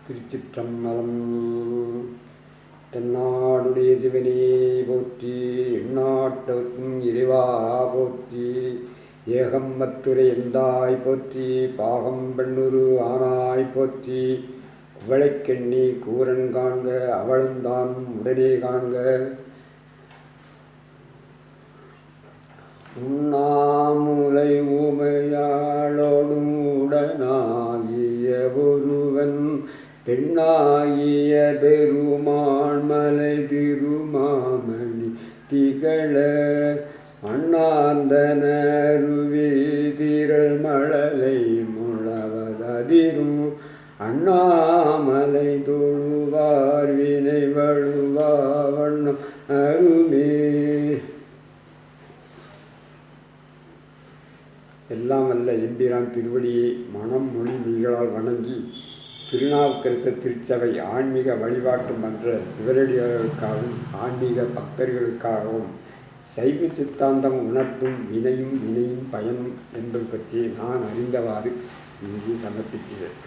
திருச்சிற்றம்பலம். தென்னாடுடைய சிவனே போற்றி, எந்நாட்டவர்க்கும் இறைவா போற்றி, ஏகம்பத்துரை எந்தாய் போற்றி, பாகம் பெண்ணுரு ஆனாய் போற்றி, குவளைக்கெண்ணி கூரன் காண்க அவளுந்தான் உடனே காண்க, உண்ணாமுலை ஊமையாளோடும் உடனாகிய ஒருவன் பெண்ணாகிய பெருமான் மலை திருமாமணி திகழ மண்ணாந்தனருவி திரள் மழலை முழவததிரும் அண்ணாமலை தொழுவார் வினை வழுவா வண்ணம் அருமே. எல்லாம் அல்ல எம்பிரான் திருவடியை மனம் மொழி மீகளால் வணங்கி திருநாவுக்கரசர் திருச்சபை ஆன்மீக வழிபாட்டு மன்ற சிவனடியார்களுக்காகவும் ஆன்மீக பக்தர்களுக்காகவும் சைவ சித்தாந்தம் உணர்த்தும் வினையும் பயனும் என்பது பற்றி நான் அறிந்தவாறு இங்கு சமர்ப்பிக்கிறேன்.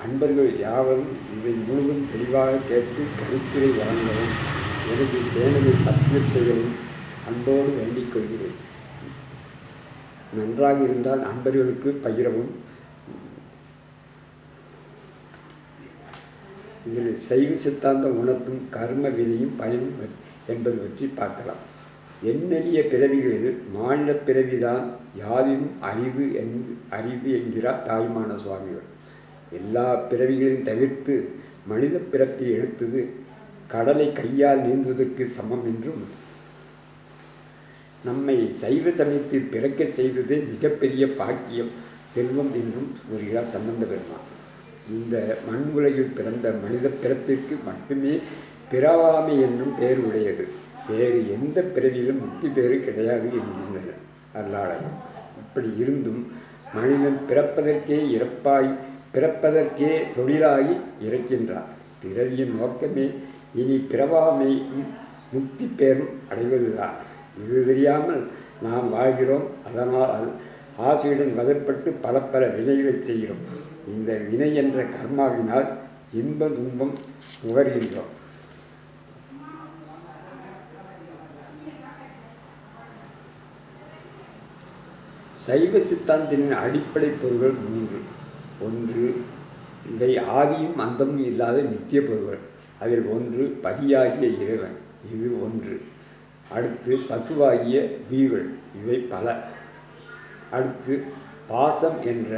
அன்பர்கள் யாவரும் இதை முழுவதும் தெளிவாக கேட்டு கருத்துரை வழங்கவும் எனது சேனலை சப்ஸ்கிரைப் செய்யவும் அன்போடு வேண்டிக் கொள்கிறேன். நன்றாக இருந்தால் நண்பர்களுக்கு பகிரவும். இதில் சைவ சித்தாந்தம் உணர்த்தும் கர்ம வினையும் பயனும் என்பது பற்றி பார்க்கலாம். எண்ணெளிய பிறவிகளில் மாநில பிறவிதான் யாதினும் அரிது என்கிறார் தாய்மான சுவாமிகள். எல்லா பிறவிகளையும் தவிர்த்து மனித பிறப்பை எடுத்தது கடலை கையால் நீந்துவதற்கு சமம் என்றும், நம்மை சைவ சமயத்தில் பிறக்க செய்ததே மிகப்பெரிய பாக்கியம் செல்வம் என்றும் கூறுகிறார் சம்பந்த பெருமான். இந்த மண் உலகில் பிறந்த மனித பிறப்பிற்கு மட்டுமே பிறவாமை என்னும் பெயர் உடையது. வேறு எந்த பிறவியிலும் முக்தி பேறு கிடையாது என்கின்றனர் அல்லாளர்கள். இப்படி இருந்தும் மனிதன் பிறப்பதற்கே பிறப்பதற்கே தொழிலாகி இறக்கின்றான். பிறவியின் நோக்கமே இனி பிறவாமையும் முக்தி பேரும் அடைவதுதான். இது தெரியாமல் நாம் வாழ்கிறோம். அதனால் ஆசையுடன் வதப்பட்டு பல வினைகளை செய்கிறோம். இந்த வினை என்ற கர்மாவினால் இன்ப துன்பம் நுகர்கின்றோம். சைவ சித்தாந்தின் அடிப்படை பொருள்கள் 3. 1, இவை ஆதியும் அந்தமும் இல்லாத நித்திய பொருள்கள். அதில் 1 பதியாகிய இறைவன், இது 1. அடுத்து பசுவாகிய உயிர்கள், இவை பல. அடுத்து பாசம் என்ற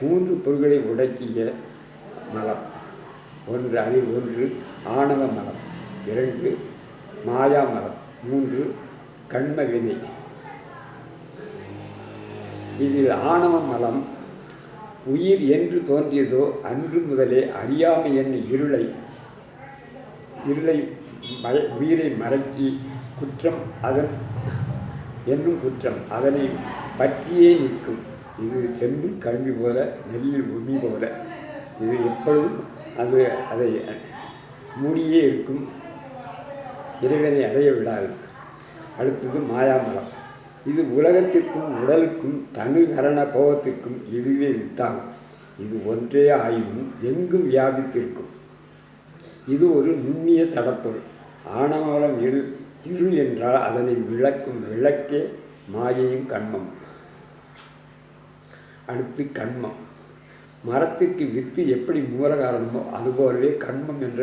3 பொருள்களை உடக்கிய மலம். அதில் 1 ஆணவ மலம், 2 மாயா மலம், 3 கண்ம வினை. இதில் ஆணவ மலம் உயிர் என்று தோன்றியதோ அன்று முதலே அறியாமை என்னும் இருளை உயிரை மறக்கி குற்றம் அதனை பற்றியே நிற்கும். இது செம்பில் கல்வி போல, நெல்லில் உமி போல. இது எப்பொழுதும் அதை மூடியே இருக்கும், இறைவனை அடைய விடாது. அடுத்தது மாயாமலம். இது உலகத்திற்கும் உடலுக்கும் தனு கரண போகத்திற்கும் இதுவே வித்தாகும். இது ஒன்றே ஆயினும் எங்கும் வியாபித்திருக்கும். இது ஒரு நுண்ணிய சடப்பொருள். ஆணவமலம் இருள் என்றால் அதனை விளக்கும் விளக்கே மாயையும் கண்மம். அடுத்து கண்மம். மரத்திற்கு வித்து எப்படி மூல காரணமோ அதுபோலவே கண்மம் என்ற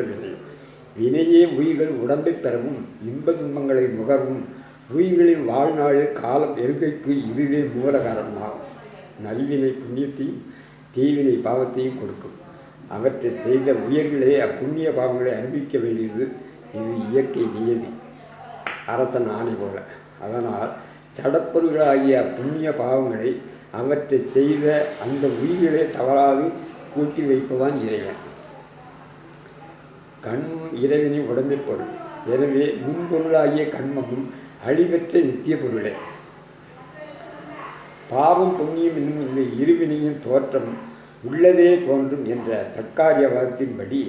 வினையே உயிர்கள் உடம்பை பெறவும் இன்ப துன்பங்களை நுகரவும் உயிர்களின் வாழ்நாளில் காலம் எல்கைக்கு இதுவே மூல காரணமாகும். நல்வினை புண்ணியத்தையும் தீவினை பாவத்தையும் கொடுக்கும். அவற்றை செய்த உயிர்களே அப்புண்ணிய பாவங்களை அனுபவிக்க வேண்டியது. இது இயற்கை நியதி, அரசன் ஆணை போல. அதனால் சடப்பொருள்களாகிய புண்ணிய பாவங்களை அவற்றை செய்த அந்த உயிர்களே தவறாது கூட்டி வைப்பதான் இறைவன். இறைவனின் உடம்பை பொருள். எனவே முன்பொருளாகிய கண்மமும் அழிவற்ற நித்திய பொருளே. பாவம் புண்ணியம் என்னும் இந்த இருவினையின் தோற்றம் உள்ளதே தோன்றும் என்ற சர்க்காரியவாதத்தின்படி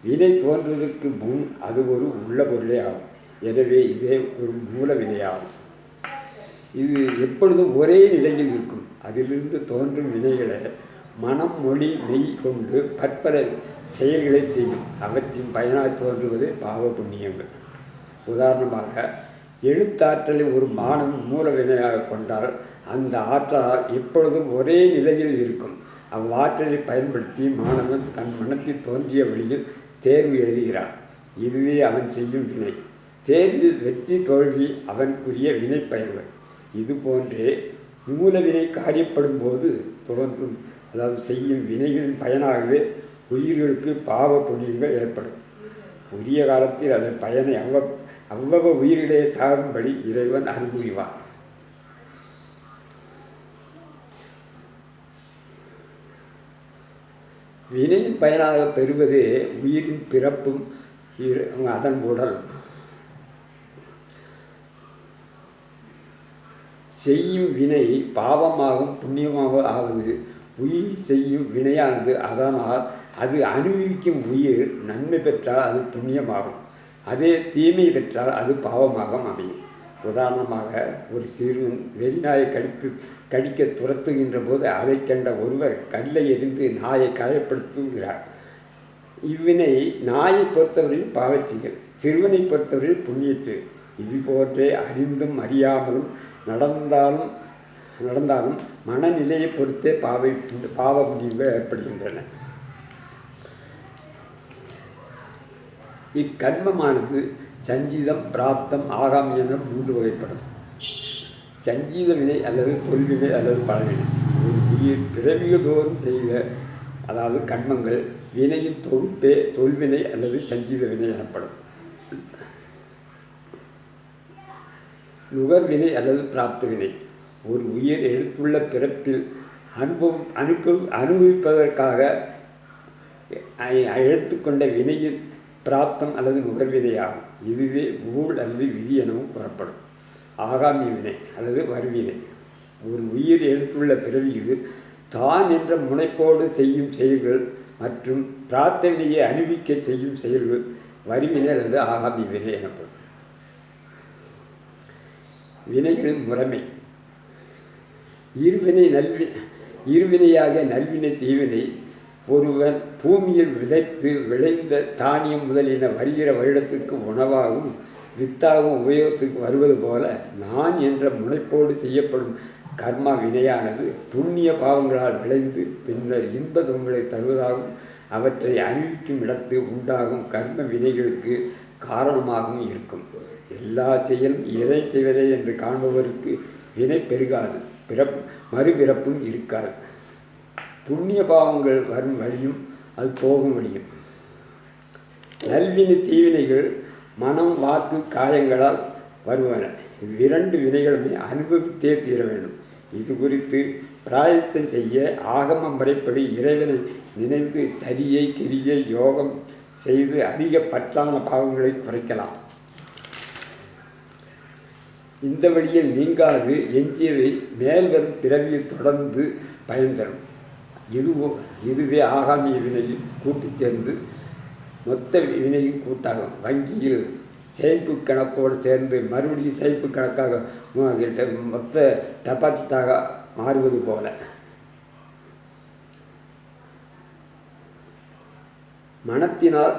வினை தோன்றுவதற்கு முன் அது ஒரு உள்ள பொருளே ஆகும். எனவே இதே ஒரு மூல வினையாகும். இது எப்பொழுதும் ஒரே நிலையில் இருக்கும். அதிலிருந்து தோன்றும் வினைகளை மனம் மொழி மெய் கொண்டு பற்பல செயல்களை செய்யும். அவற்றின் பயனாய் தோன்றுவது பாவ புண்ணியங்கள். உதாரணமாக, எழுத்தாற்றலை ஒரு மாணவன் மூலவினையாக கொண்டால் அந்த ஆற்றலால் எப்பொழுதும் ஒரே நிலையில் இருக்கும். அவ்வாற்றலை பயன்படுத்தி மாணவன் தன் மனத்தில் தோன்றிய வழியில் தேர்வு எழுதுகிறான். இதுவே அவன் செய்யும் வினை. தேர்வில் வெற்றி தோல்வி அவனுக்குரிய வினை பயன்கள். இதுபோன்றே மூலவினை காரியப்படும் போது தோன்றும், அதாவது செய்யும் வினைகளின் பயனாகவே உயிர்களுக்கு பாவ புண்ணியங்கள் ஏற்படும். உரிய காலத்தில் அதன் பயனை அவ்வளவு உயிரிலே சாகும்படி இறைவன் அனுபவிவார். வினையின் பயனாக பெறுவதே உயிரின் பிறப்பும் அதன் உடல். செய்யும் வினை பாவமாகவும் புண்ணியமாக ஆவது உயிர் செய்யும் வினையானது. அதனால் அது அனுபவிக்கும் உயிர் நன்மை பெற்றால் அது புண்ணியமாகும், அதே தீமை பெற்றால் அது பாவமாக அமையும். உதாரணமாக, ஒரு சிறுவன் வெறிநாயை கடிக்க துரத்துகின்ற போது அதை கண்ட ஒருவர் கல்லை எறிந்து நாயை காயப்படுத்துகிறார். இவ்வினை நாயை பொறுத்தவரையில் பாவச்செயல், சிறுவனை பொறுத்தவரையில் புண்ணியச்செயல். இதுபோன்றே அறிந்தும் அறியாமலும் நடந்தாலும் மனநிலையை பொறுத்தே பாவ புண்ணியங்கள் ஏற்படுகின்றன. இக்கர்மமானது சஞ்சீதம், பிராப்தம், ஆகாமி என்ற 3 வகைப்படும். சஞ்சீத வினை அல்லது தொல்வினை அல்லது பலவினை. ஒரு உயிர் பிறவிகள் தோறும் செய்த, அதாவது கர்மங்கள் வினையின் தொகுப்பே தொல்வினை அல்லது சஞ்சீத வினை எனப்படும். நுகர்வினை அல்லது பிராப்த வினை. ஒரு உயிர் எடுத்துள்ள பிறப்பில் அனுபவிப்பதற்காக எடுத்துக்கொண்ட வினையின் பிராப்தம் அல்லது நுகர்வினையாகும். இதுவே ஊழ் அல்லது விதி எனவும் கூறப்படும். ஆகாமி வினை அல்லது வருவினை. ஒரு உயிர் எடுத்துள்ள பிறவியில் தான் என்ற முனைப்போடு செய்யும் செயல்கள் மற்றும் பிரார்த்தனையை அனுபவிக்க செய்யும் செயல்கள் வருவினை அல்லது ஆகாமி வினை எனப்படும். வினைகளின் முறைமை. இருவினையாக நல்வினை தீவினை. ஒருவன் பூமியில் விதைத்து விளைந்த தானியம் முதலின வருகிற வருடத்துக்கு உணவாகவும் வித்தாகவும் உபயோகத்துக்கு வருவது போல நான் என்ற முனைப்போடு செய்யப்படும் கர்மா வினையானது புண்ணிய பாவங்களால் விளைந்து பின்னர் இன்ப துன்பங்களை தருவதாகவும் அவற்றை அணிவிக்கும் இடத்து உண்டாகும் கர்ம வினைகளுக்கு காரணமாகவும் இருக்கும். எல்லா செயலும் எதை செய்வதே என்று காண்பவருக்கு வினை பெருகாது, மறுபிறப்பும் இருக்காது. புண்ணிய பாவங்கள் வரும் வழியும் அது போகும் வழியும். நல்வினை தீவினைகள் மனம், வாக்கு, காயங்களால் வருவன. இவ்விரண்டு வினைகளுமே அனுபவித்தே தீர வேண்டும். இது குறித்து பிராயஸ்தம் செய்ய ஆகம முறைப்படி இறைவனை நினைந்து சரியை கிரியை யோகம் செய்து அதிக பற்றான பாவங்களை குறைக்கலாம். இந்த வழியில் நீங்காது எஞ்சியவை மேல் வரும் பிறவியில் தொடர்ந்து பயன் தரும். இதுவே ஆகாமிய வினையில் கூட்டு சேர்ந்து மொத்த வினையும் கூட்டாகும். வங்கியில் சேமிப்பு கணக்கோடு சேர்ந்து மறுபடியும் சேமிப்பு கணக்காக மொத்த டெபாசிட்டாக மாறுவது போல. மனத்தினால்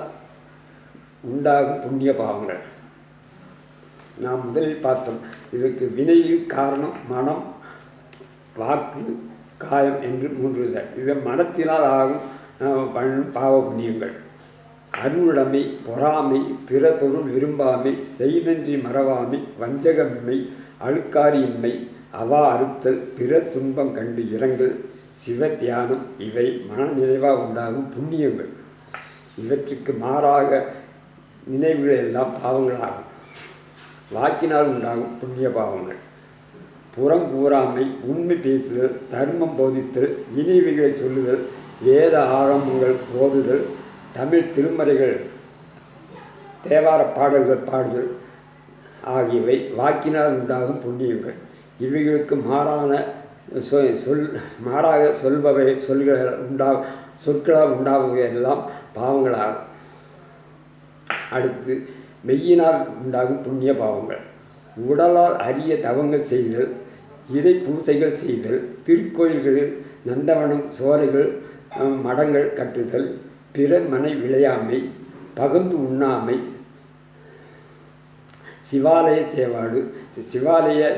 உண்டாகும் புண்ணிய பாவங்கள் நாம் முதலில் பார்த்தோம். இதற்கு வினையில் காரணம் மனம், வாக்கு, காயம் என்று 3 இது மனத்தினால் ஆகும் பாவ புண்ணியங்கள். அருளுடைமை, பொறாமை, பிற பொருள் விரும்பாமை, செய்நன்றி மறவாமை, வஞ்சகமின்மை, அழுக்காரியின்மை, அவா அறுத்தல், பிற துன்பம் கண்டு இரங்கல், சிவ தியானம் இவை மனநிறைவாக உண்டாகும் புண்ணியங்கள். இவற்றுக்கு மாறாக நினைவுகள் எல்லாம் பாவங்களாகும். வாக்கினால் உண்டாகும் புண்ணிய பாவங்கள் புறங்கூறாமை, உண்மை பேசுதல், தர்மம் போதித்தல், இனிவைகளை சொல்லுதல், வேத ஆகமங்கள் ஓதுதல், தமிழ் திருமறைகள் தேவார பாடல்கள் பாடுதல் ஆகியவை வாக்கினால் உண்டாகும் புண்ணியங்கள். இவைகளுக்கு மாறாக சொல்பவை சொற்களால் உண்டாபவை எல்லாம் பாவங்களாகும். அடுத்து மெய்யினால் உண்டாகும் புண்ணிய பாவங்கள். உடலால் அரிய தவங்கள் செய்தல், இறை பூசைகள் செய்தல், திருக்கோயில்களில் நந்தவனம் சோலைகள் மடங்கள் கட்டுதல், பிறர் மனை விளையாமை, பகுந்து உண்ணாமை, சிவாலய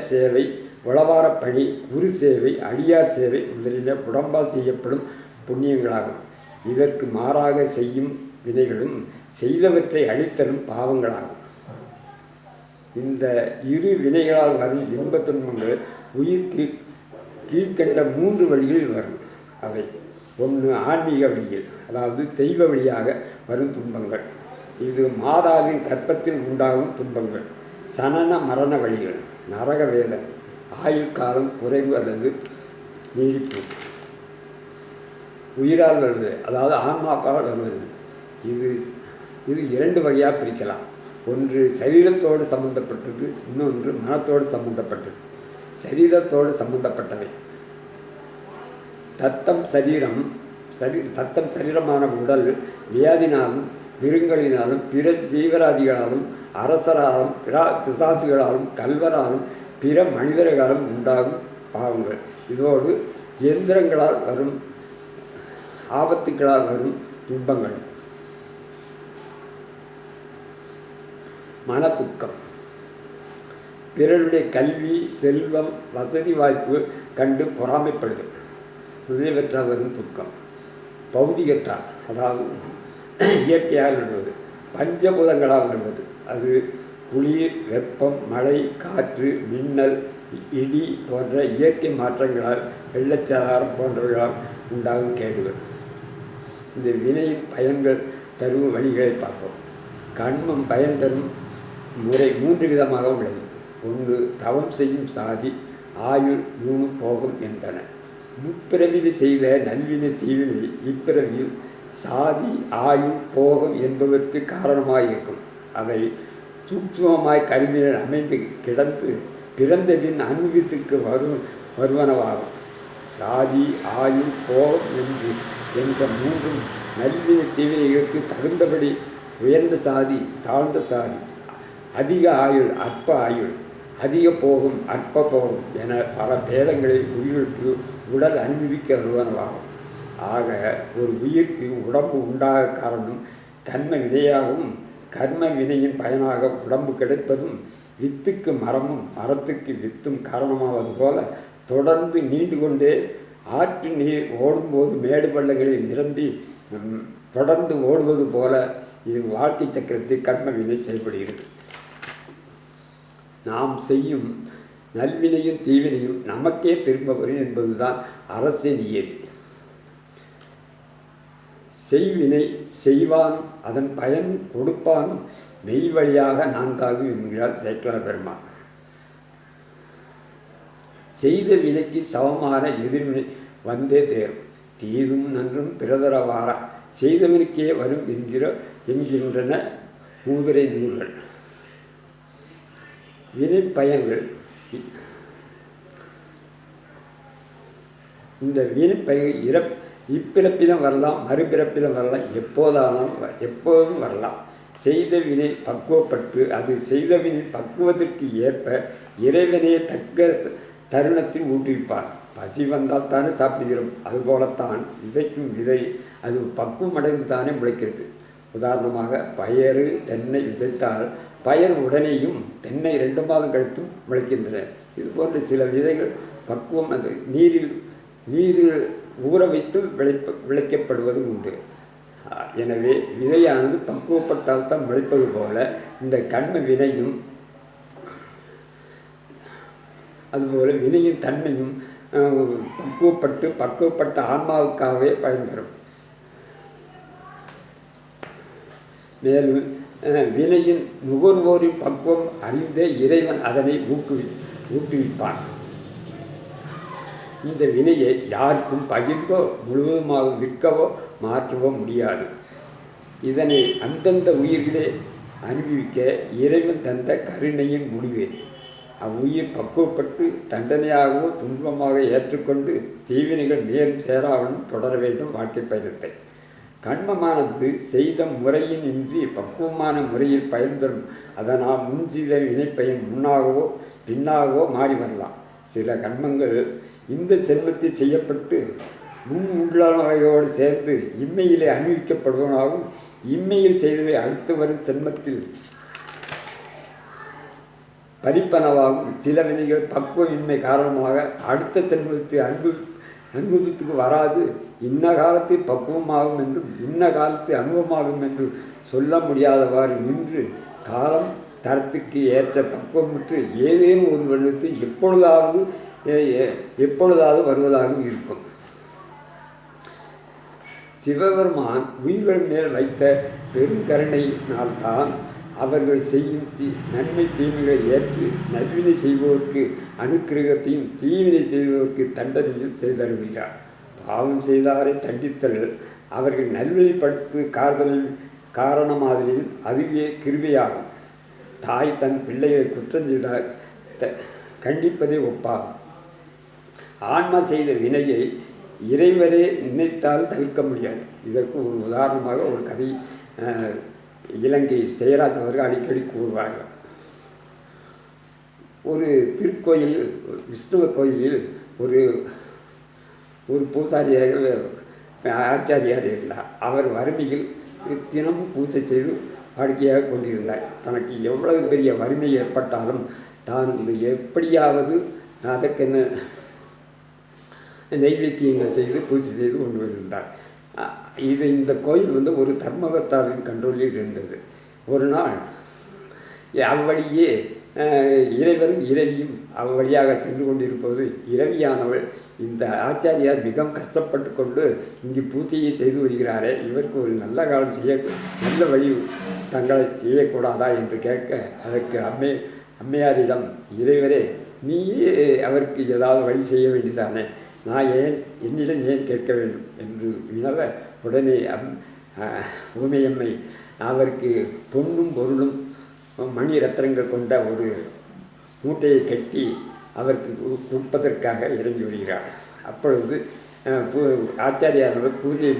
சேவை, உளவாரப் பணி, குரு சேவை, அடியார் சேவை முதலிய உடம்பால் செய்யப்படும் புண்ணியங்களாகும். இதற்கு மாறாக செய்யும் வினைகளும் செய்தவற்றை அழித்தரும் பாவங்களாகும். இந்த இரு வினைகளால் வரும் இன்பத் துன்பங்கள் உயிர்க்கு கீழ்கண்ட 3 வழிகளில் வரும். அவை: 1. ஆன்மீக வழியில், அதாவது தெய்வ வழியாக வரும் துன்பங்கள். இது மாதாவின் கற்பத்தில் உண்டாகும் துன்பங்கள். சனன மரண வழிகள், நரக வேதனை, ஆயுள் காலம் குறைவு அல்லது நீடிப்பு, உயிரால் வருவது, அதாவது ஆன்மாவால் வருவது. இது 2 வகையாக பிரிக்கலாம். ஒன்று சரீரத்தோடு சம்பந்தப்பட்டது, இன்னொன்று மனத்தோடு சம்பந்தப்பட்டது. சரீரத்தோடு சம்பந்தப்பட்டவை தத்தம் சரீரமான உடல் வியாதினாலும், மிருகங்களினாலும், பிற ஜீவராதிகளாலும், அரசராலும், பிசாசுகளாலும், கல்வராலும், பிற மனிதர்களாலும் உண்டாகும் பாவங்கள். இதோடு இயந்திரங்களால் வரும் ஆபத்துக்களால் வரும் துன்பங்கள். மனதுக்கம், பிறருடைய கல்வி, செல்வம், வசதி வாய்ப்பு கண்டு பொறாமைப்படுதல் முதலியவற்றால் வரும் துக்கம். பௌதிகத்தால், அதாவது இயற்கையாக வருவது, பஞ்சபூதங்களால் வருவது. அது குளிர், வெப்பம், மழை, காற்று, மின்னல், இடி போன்ற இயற்கை மாற்றங்களால், வெள்ளச்சாதாரம் போன்றவைகளால் உண்டாகும் கேடுகள். இந்த வினையின் பயன்கள் தரும் வழிகளை பார்ப்போம். கண்மம் பயன் தரும் முறை 3 விதமாக உள்ளது. 1. தவம் செய்யும் சாதி, ஆயுள், 3 போகம் என்பன. முப்பிறவியில் செய்த நல்வினை தீவினை இப்பிறவியில் சாதி, ஆயுள், போகம் என்பதற்கு காரணமாக இருக்கும். அவை சூட்சுமமாய் கருவியில் அமைந்து கிடந்து பிறந்தபின் அனுபவத்திற்கு வருவனவாகும். சாதி, ஆயுள், போகம் என்ற 3 நல்வினை தீவினைகளுக்கு தகுந்தபடி உயர்ந்த சாதி, தாழ்ந்த சாதி, அதிக ஆயுள், அற்ப ஆயுள், அதிக போகும், அற்ப போகும் என பல பேதங்களில் உயிருக்கு உடல் அனுபவிக்க வருவனவாகும். ஆக ஒரு உயிர்க்கு உடம்பு உண்டாக காரணம் கர்ம வினையாகவும், கர்ம வினையின் பயனாக உடம்பு கிடைப்பதும், வித்துக்கு மரமும், மரத்துக்கு வித்தும் காரணமாவது போல தொடர்ந்து நீண்டு கொண்டே ஆற்று நீர் ஓடும்போது மேடு பள்ளங்களில் நிரம்பி தொடர்ந்து ஓடுவது போல இது வாழ்க்கை சக்கரத்தில் கர்ம வினை செயல்படுகிறது. நாம் செய்யும் நல்வினையும் தீவினையும் நமக்கே திரும்ப வரும் என்பதுதான் அரசின் நியதி. செய்வினை செய்வான், அதன் பயன் கொடுப்பானும் மெய் வழியாக நான்காகும் என்கிறார் சேக்கிழார் பெருமான். செய்த வினைக்கு சமமான எதிர்வினை வந்தே தேரும், தீதும் நன்றும் பிறதரவாரா செய்தவனுக்கே வரும் என்கின்றன மூதுரை நூல்கள். வினை பயன்கள். இந்த வினை பயன்கள் இப்பிறப்பிலும் வரலாம், மறுபிறப்பிலும் வரலாம், எப்போதும் வரலாம். செய்த வினை பக்குவப்பட்டு அது செய்த வினை பக்குவத்திற்கு ஏற்ப இறைவனையே தக்க தருணத்தில் ஊற்றுவிப்பார். பசி வந்தால் தானே சாப்பிடுகிறோம், அதுபோலத்தான் விதைக்கும் விதை அது பக்குவம் அடைந்து தானே முளைக்கிறது. உதாரணமாக பயறு, தென்னை விதைத்தால் பயர் உடனேயும் தென்னை 2 மாதம் கழித்தும் முளைக்கின்றன. இது போன்ற சில விதைகள் பக்குவம் அந்த நீரில் ஊற வைத்து விளைக்கப்படுவதும் உண்டு. எனவே விதையானது பக்குவப்பட்டால் தான் முளைப்பது போல இந்த கர்ம வினையும் அதுபோல வினையின் தன்மையும் பக்குவப்பட்ட ஆன்மாவுக்காகவே பயன் தரும். மேலும் வினையின் நுகர்வோரின் பக்குவம் அறிந்தே இறைவன் அதனை ஊக்குவிப்பான். இந்த வினையை யாருக்கும் பகிர்ந்தோ முழுவதுமாக விற்கவோ மாற்றவோ முடியாது. இதனை அந்தந்த உயிர்களே அனுபவிக்க இறைவன் தந்த கருணையின் முடிவே. அவ்வுயிர் பக்குவப்பட்டு தண்டனையாகவோ துன்பமாக ஏற்றுக்கொண்டு தீவினைகள் மேலும் சேராவலும் தொடர வேண்டும் வாழ்க்கை பயணத்தை. கண்மமானது செய்த முறையின் இன்றி பக்குவமான முறையில் பயன் தரும். அதனால் முன் செய்த வினைப்பயன் முன்னாகவோ பின்னாகவோ மாறி வரலாம். சில கண்மங்கள் இந்த செல்வத்தில் செய்யப்பட்டு முன் உள்ளவையோடு சேர்ந்து இம்மையிலே அணிவிக்கப்படுவனாகவும் இம்மையில் செய்தவை அடுத்து வரும் செல்வத்தில் பறிப்பனவாகும். சில வினைகள் பக்குவமின்மை காரணமாக அடுத்த செல்வத்தை அனுபவத்துக்கு வராது. இன்ன காலத்தில் பக்குவமாகும் என்றும் இன்ன காலத்தில் அனுபவமாகும் என்று சொல்ல முடியாதவாறு நின்று காலம் தரத்துக்கு ஏற்ற பக்குவமுற்று ஏதேனும் ஒரு வருடத்தில் எப்பொழுதாவது வருவதாகவும் இருக்கும். சிவபெருமான் உயிர்கள் மேல் வைத்த பெருங்கருணையினால்தான் அவர்கள் செய்யும் நன்மை தீமைகளை ஏற்று நல்வினை செய்வோருக்கு அனுக்கிரகத்தையும் தீவினை செய்வோருக்கு தண்டனையும் செய்தருகிறார். பாவம் செய்தாரை தண்டித்தல் அவர்கள் நல்வழிப்படுத்து காரணமாதலில் அதுவே கிருபையாகும். தாய் தன் பிள்ளைகளை குற்றம் செய்தால் கண்டிப்பதை ஒப்பாகும். ஆன்மா செய்த வினையை இறைவரே நினைத்தால் தவிர்க்க முடியாது. இதற்கு ஒரு உதாரணமாக ஒரு கதை இலங்கை செயராஜ் அவர்கள் அடிக்கடி கூறுவார்கள். ஒரு திருக்கோயில் விஷ்ணுவ கோயிலில் ஒரு பூசாரியாக ஆச்சாரியார் இருந்தார். அவர் வறுமையில் தினமும் பூஜை செய்து வாடிக்கையாக கொண்டிருந்தார். தனக்கு எவ்வளவு பெரிய வறுமை ஏற்பட்டாலும் தான் எப்படியாவது அதற்கென்ன நைவேத்தியங்கள் செய்து பூஜை செய்து கொண்டு வந்திருந்தார். இந்த கோயில் ஒரு தர்மகர்த்தாவின் கண்ட்ரோலில் இருந்தது. ஒரு நாள் அவ்வழியே இறைவரும் இறைவியும் அவ்வழியாக சென்று கொண்டிருப்பது இரவியானவள் இந்த ஆச்சாரியார் மிகவும் கஷ்டப்பட்டு கொண்டு இங்கு பூஜையை செய்து வருகிறாரே, இவருக்கு ஒரு நல்ல காலம் நல்ல வழி தங்களை செய்யக்கூடாதா என்று கேட்க அதற்கு அம்மையாரிடம், இறைவரே நீயே அவருக்கு ஏதாவது வழி செய்ய வேண்டியதானே, நான் என்னிடம் ஏன் கேட்க வேண்டும் என்று வினவ உடனே ஊமையம்மை அவருக்கு பொன்னும் பொருளும் மணி ரத்தினங்கள் கொண்ட ஒரு மூட்டையை கட்டி அவருக்கு கொடுப்பதற்காக இறங்கி வருகிறார். அப்பொழுது ஆச்சாரியாரோட பூஜையை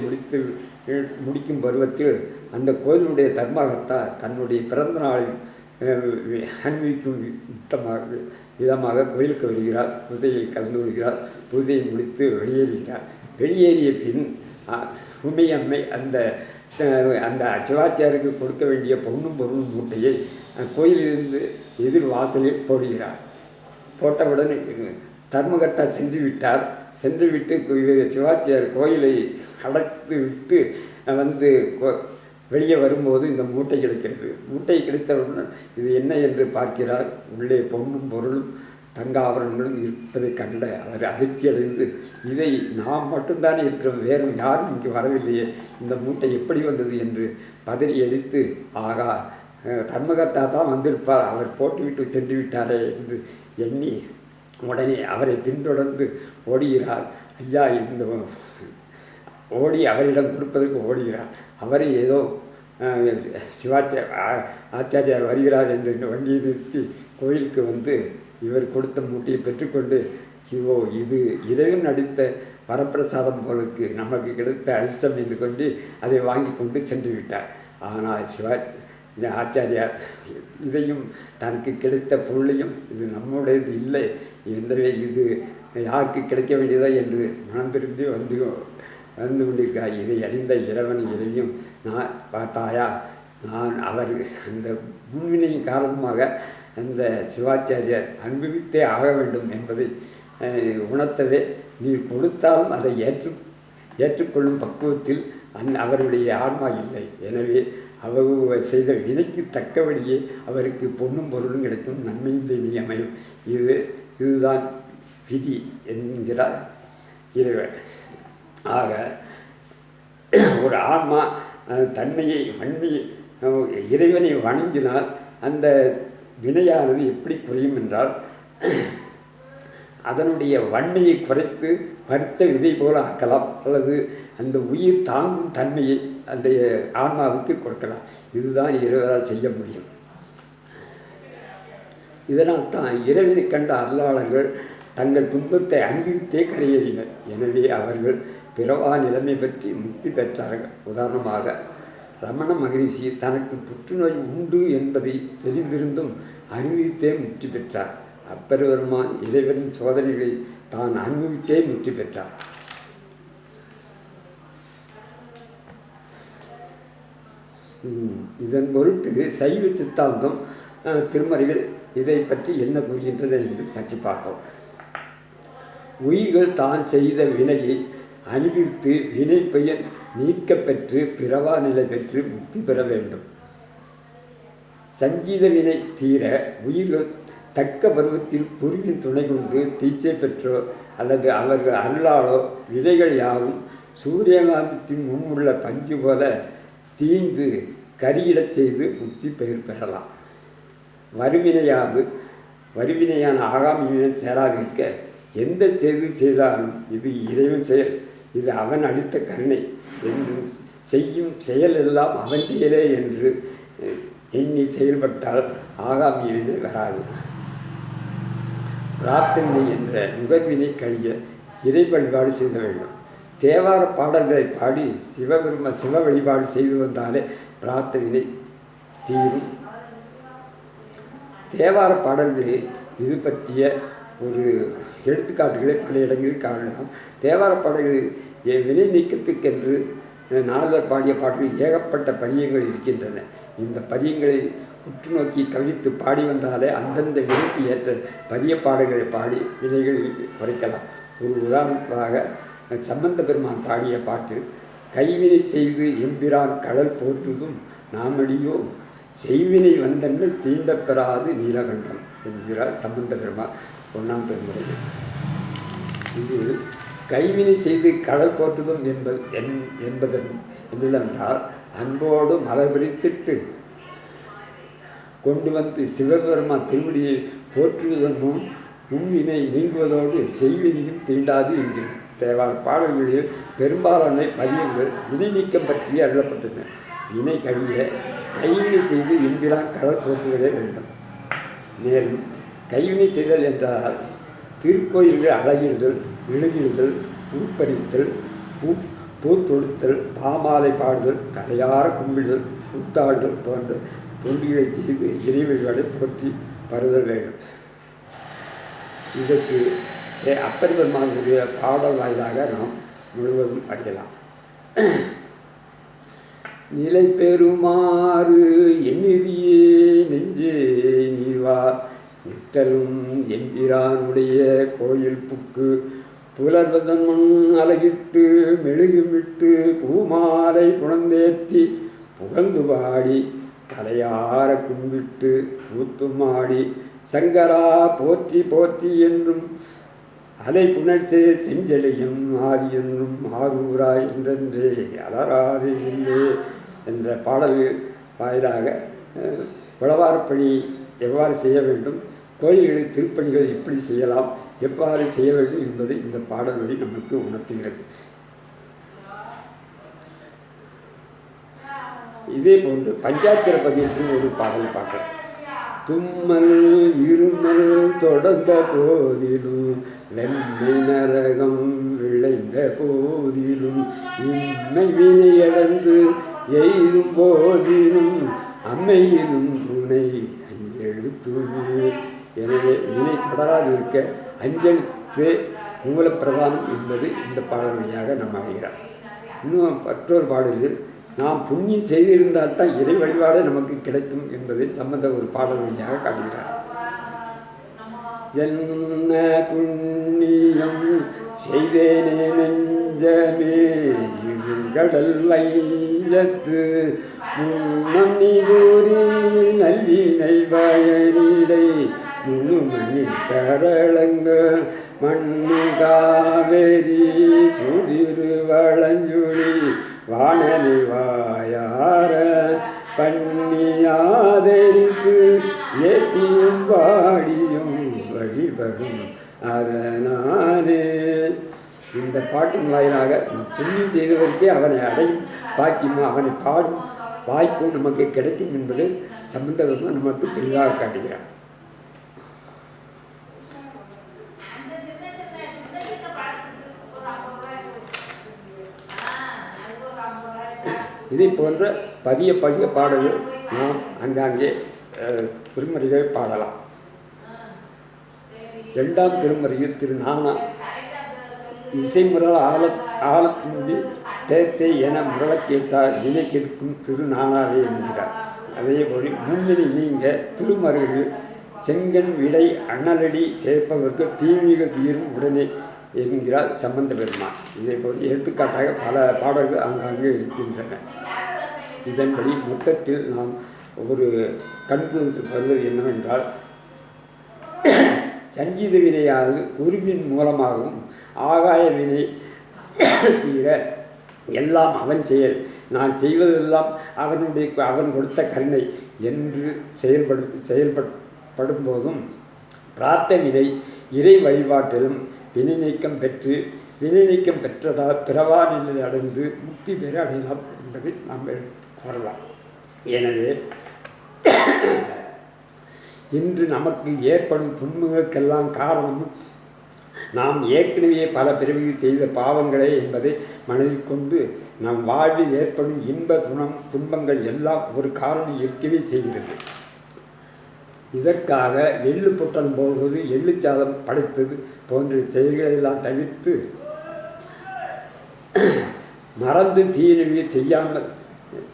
முடிக்கும் பருவத்தில் அந்த கோயிலுடைய தர்மகர்த்தா தன்னுடைய பிறந்த நாளில் அன்பிக்கும் விதமாக கோயிலுக்கு வருகிறார். பூஜையில் கலந்து கொள்கிறார். பூஜையை முடித்து வெளியேறுகிறார். வெளியேறிய பின் உமையம்மை அந்த சிவாச்சாருக்கு கொடுக்க வேண்டிய பொன்னும் பொருளும் மூட்டையை கோயிலிருந்து எதிர் வாசலில் போடுகிறார். போட்டவுடன் தர்மகர்த்தா சென்று விட்டு சிவாச்சார் கோயிலை அடைத்து விட்டு வெளியே வரும்போது இந்த மூட்டை கிடைக்கிறது. மூட்டை கிடைத்தவுடன் இது என்ன என்று பார்க்கிறார். உள்ளே பொன்னும் பொருளும் தங்க ஆபரணங்களும் இருப்பதை கண்ட அவர் அதிர்ச்சி அடைந்து, இதை நாம் மட்டும்தானே இருக்கிறோம், வேறு யாரும் இங்கு வரவில்லையே, இந்த மூட்டை எப்படி வந்தது என்று பதறி அடித்து, ஆகா தர்மகர்த்தா தான் வந்திருப்பார், அவர் போட்டுவிட்டு சென்று விட்டாரே என்று எண்ணி உடனே அவரை பின்தொடர்ந்து ஓடுகிறார். ஐயா இந்த ஓடி அவரிடம் கொடுப்பதற்கு ஓடுகிறார். அவரை ஏதோ ஆச்சாரியார் வருகிறார் என்று வண்டியை நிறுத்தி கோயிலுக்கு இவர் கொடுத்த மூட்டையை பெற்றுக்கொண்டு, இது இறைவன் அடித்த வரப்பிரசாதம் போலுக்கு நமக்கு கிடைத்த அதிர்ஷ்டம் என்று கொண்டு அதை வாங்கி கொண்டு சென்று விட்டார். ஆனால் ஆச்சாரியார் இதையும் தனக்கு கிடைத்த பொருளையும் இது நம்முடையது இல்லை, எனவே இது யாருக்கு கிடைக்க வேண்டியதா என்று மனம் திரும்பி வந்து கொண்டிருக்கார். இதை அறிந்த இறைவியும், நான் பார்த்தாயா, நான் அவர் அந்த முன்வினையின் காரணமாக அந்த சிவாச்சாரியார் அனுபவித்தே ஆக வேண்டும் என்பதை உணர்த்தவே, நீ கொடுத்தாலும் அதை ஏற்றுக்கொள்ளும் பக்குவத்தில் அவருடைய ஆன்மா இல்லை. எனவே அவர் செய்த வினைக்கு தக்கபடியே அவருக்கு பொன்னும் பொருளும் கிடைக்கும், நன்மையும் தீமையும் அமையும். இதுதான் விதி என்கிறார் இறைவன். ஆக ஒரு ஆன்மா இறைவனை வணங்கினால் அந்த வினையானது எப்படி குறையும் என்றால், அதனுடைய வன்மையை குறைத்து பருத்த விதை போல ஆக்கலாம், அல்லது அந்த உயிர் தாங்கும் தன்மையை அந்த ஆன்மாவுக்கு கொடுக்கலாம். இதுதான் இறைவரால் செய்ய முடியும். இதனால் தான் இறைவனை கண்ட அருளாளர்கள் தங்கள் துன்பத்தை அனுபவித்தே கரையேறினர். எனவே அவர்கள் பிறவா நிலைமை பற்றி முக்தி பெற்றார்கள். உதாரணமாக ரமண மகரிஷி தனக்கு புற்றுநோய் உண்டு என்பதை தெரிந்திருந்தும் அனுபவித்தே முக்தி பெற்றார். அப்பெருமான் இறைவனின் சோதனைகளை தான் அனுபவித்தே முற்றி பெற்றார். இதன் பொருட்டு சைவ சித்தாந்தம் திருமறைகள் இதை பற்றி என்ன கூறுகின்றன என்று சற்று பார்ப்போம். உயிர்கள் தான் செய்த வினையை அனுபவித்து வினை பெயர் நீக்க பெற்று பிறவா நிலை பெற்று முக்தி பெற வேண்டும். சஞ்சீத வினை தீர உயிர்கள் தக்க பருவத்தில் குருவின் துணை கொண்டு தீட்சை பெற்றோ அல்லது அவர்கள் அருளாலோ வினைகள் யாவும் சூரியகாந்தத்தின் முன்னுள்ள பஞ்சு போல தீந்து கரியிடச் செய்து முக்தி பெயர் பெறலாம். வறுவினையான ஆகாமியுடன் சேராதிருக்க எந்த செய்தாலும் இது இறைவன் செயல், இது அவன் அளித்த கருணை என்றும் செய்யும் செயல் எல்லாம் அவன் செயலே என்று எண்ணி செயல்பட்டால் ஆகாமியினை வராது. பிரார்த்தனை என்ற நுகர்வினை கழிய இறை வழிபாடு செய்ய வேண்டும். தேவார பாடல்களை பாடி சிவ வழிபாடு செய்து வந்தாலே பிரார்த்தனை தீரும். தேவார பாடல்களில் இது பற்றிய ஒரு எடுத்துக்காட்டுகளை பல இடங்களில் காணலாம். தேவார பாடல்களில் வினை நீக்கத்துக்கென்று நால்வர் பாடிய பாடல்கள் ஏகப்பட்ட பதியங்கள் இருக்கின்றன. இந்த பதியங்களை உற்று நோக்கி கவித்து பாடி வந்தாலே அந்தந்த வினைக்கு ஏற்ற பதிய பாடல்களை பாடி வினைகள் குறைக்கலாம். ஒரு உதாரணமாக சம்பந்த பெருமான் பாடிய பாட்டு, கைவினை செய்து எம்பிரான் கடல் போற்றுதும் நாமடியோ செய்வினை வந்தென்று தீண்டப்பெறாது நீலகண்டம் என்கிறார் சம்பந்த பெருமான் 1ஆம் திருமுறையில். இது கைவினை செய்து கடல் போற்றுதும் என்பதன் என்னவென்றால் அன்போடு மலர்பிடித்திட்டு கொண்டு வந்து சிவபெருமான் திருவடியை போற்றுவதன் முன்வினை நீங்குவதோடு செய்வினையும் தீண்டாது என்கிறது. தேவார பாடல்களில் பெரும்பாலான பதியங்கள் வினை நீக்கம் பற்றி அருளப்பட்டன. வினை கழிய கைவினை செய்து எம்பிரான் கடல் போற்றுவதே வேண்டும். மேலும் கைவினை செய்தல் என்றால் திருக்கோயில்கள் அழகிடுதல், விழுகிடுதல், பூப்பறித்தல், பூத்தொடுத்தல், பாமாலை பாடுதல், தலையார கும்பிடுதல், புத்தாடுதல் போன்ற தொண்டிகளை செய்து இறை வழிபாடை போற்றி பருதல் வேண்டும். இதற்கு அப்பர் பெருமானுடைய பாடல் வாயிலாக நாம் முழுவதும் அறியலாம். நிலை பெறுமாறு எண்ணிதியே நெஞ்சே நீவா நித்தலும் எம்பிரானுடைய கோயில் புக்கு புலர்வதன் முன் அலகிட்டு மெழுகுமிட்டு பூமாலை புணர்ந்தேத்தி புகழ்ந்து பாடி தலையார கும்பிட்டு கூத்துமாடி சங்கரா போற்றி போற்றி என்றும் அலை புணர்சே செஞ்செழியும் ஆதி என்றும் ஆரூரா என்றென்றே அலராதே இல்லை என்ற பாடல்கள் வாயிலாக உழவார்ப்பணி எவ்வாறு செய்ய வேண்டும், கோயில்களில் திருப்பணிகள் எப்படி செய்யலாம், எவ்வாறு செய்ய வேண்டும் என்பதை இந்த பாடல் வழி நமக்கு உணர்த்துகிறது. இதே போன்று பஞ்சாட்சர பதியத்தில் ஒரு பாடலை பார்க்கலாம். தும்மல் இருமல் தொடர்ந்த போதிலும் வெம்மை நரகம் விளைந்த போதிலும் இம்மை வினையடந்து எய்தும் போதிலும் அம்மையிலும் துணை அஞ்செழுத்துமே. எனவே வினை தொடராது இருக்க அஞ்செழுத்து மூலப்பிரதானம் என்பது இந்த பாடல் வழியாக நாம் அறிகிறோம். இன்னும் மற்றொரு பாடலில் நாம் புண்ணியம் செய்திருந்தால்தான் இறை வழிபாடு நமக்கு கிடைக்கும் என்பதை சம்பந்த ஒரு பாடல் வழியாக காட்டுகிறார். என்ன புண்ணியம் செய்தேனே நெஞ்சமே இருங்கடல் வையத்து முன்னம் நீ கூறி நல்லினை பயனிடை முழுமணி தரளங்க மண்ணு காவேரி சுதிரு வளஞ்சுழி வானனி வாயார பண்ணியாதரித்து ஏத்தியும் பாடியும் வழிபடும் அரணானே. இந்த பாட்டின் வாயிலாக நம் புண்ணியம் செய்தவருக்கே அவனை அடையும் பாக்கியமும் அவனை பாடும் வாய்ப்பும் நமக்கு கிடைக்கும் என்பது சம்பந்தமாக நமக்கு தெளிவாக காட்டுகிறார். இதை போன்ற பதிய பாடல்கள் நாம் அங்காங்கே திருமறைகளை பாடலாம். 2ஆம் திருமறையில் திரு இசைமுரல் ஆழத்துண்டி தேத்தே என முரளக் கேட்டார் வினை கெடுக்கும் திருநானாவே என்கிறார். அதேபோல் முன்னணி நீங்க திருமருகில் செங்கன் விடை அண்ணலடி சேர்ப்பவருக்கு தீமிக தீரும் உடனே என்கிறார் சம்பந்த பெருமான். இதேபோல் எடுத்துக்காட்டாக பல பாடல்கள் ஆங்காங்கே இருக்கின்றன. இதன்படி மொத்தத்தில் நாம் ஒரு கண்குறித்து வருவது என்னவென்றால், சங்கீத வினையானது குருவின் மூலமாகவும் ஆகாய வினை தீர எல்லாம் அவன் செயல், நான் செய்வதெல்லாம் அவன் கொடுத்த கருணை என்று செயல்படும் போதும் பிரார்த்த வினை இறை வழிபாட்டிலும் வினை நீக்கம் பெற்றதால் பிறவா நிலை அடைந்து முக்தி பெற அடையலாம் என்பதை நாம் கூறலாம். எனவே இன்று நமக்கு ஏற்படும் துன்பங்களுக்கெல்லாம் காரணம் நாம் ஏற்கனவே பல பிறவிகள் செய்த பாவங்களே என்பதை மனதில் கொண்டு நம் வாழ்வில் ஏற்படும் துன்பங்கள் எல்லாம் ஒரு காரணம் இருக்கவே செய்கிறது. இதற்காக எள்ளு பொட்டலம் போடுவது, எள்ளு சாதம் படைப்பது போன்ற செயல்களெல்லாம் தவிர்த்து மறந்து தீயவை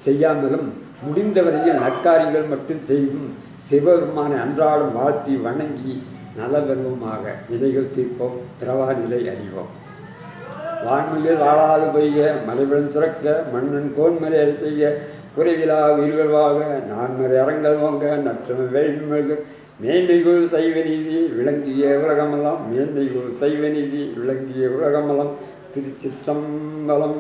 செய்யாமலும் முடிந்தவரையில் நற்காரியங்கள் மட்டும் செய்தும் சிவபெருமானை அன்றாடம் வாழ்த்தி வணங்கி நலவெறுவோமாக. வினைகள் தீர்ப்போம், பிறவா நிலை அறிவோம். வான்மையில் வாழாது பெய்ய மலைவிடம் சுரக்க மன்னன் கோன்மறை செய்ய குறைவிலா உயிர்கள் வாக நான்மறை அறங்கள் வாங்க நற்றம வேள்விகள் மேன்மைகள் சைவ நீதி விளங்கிய உலகமெல்லாம் மேன்மைகள் சைவ நீதி விளங்கிய உலகமெல்லாம். திருச்சிற்றம்பலம்.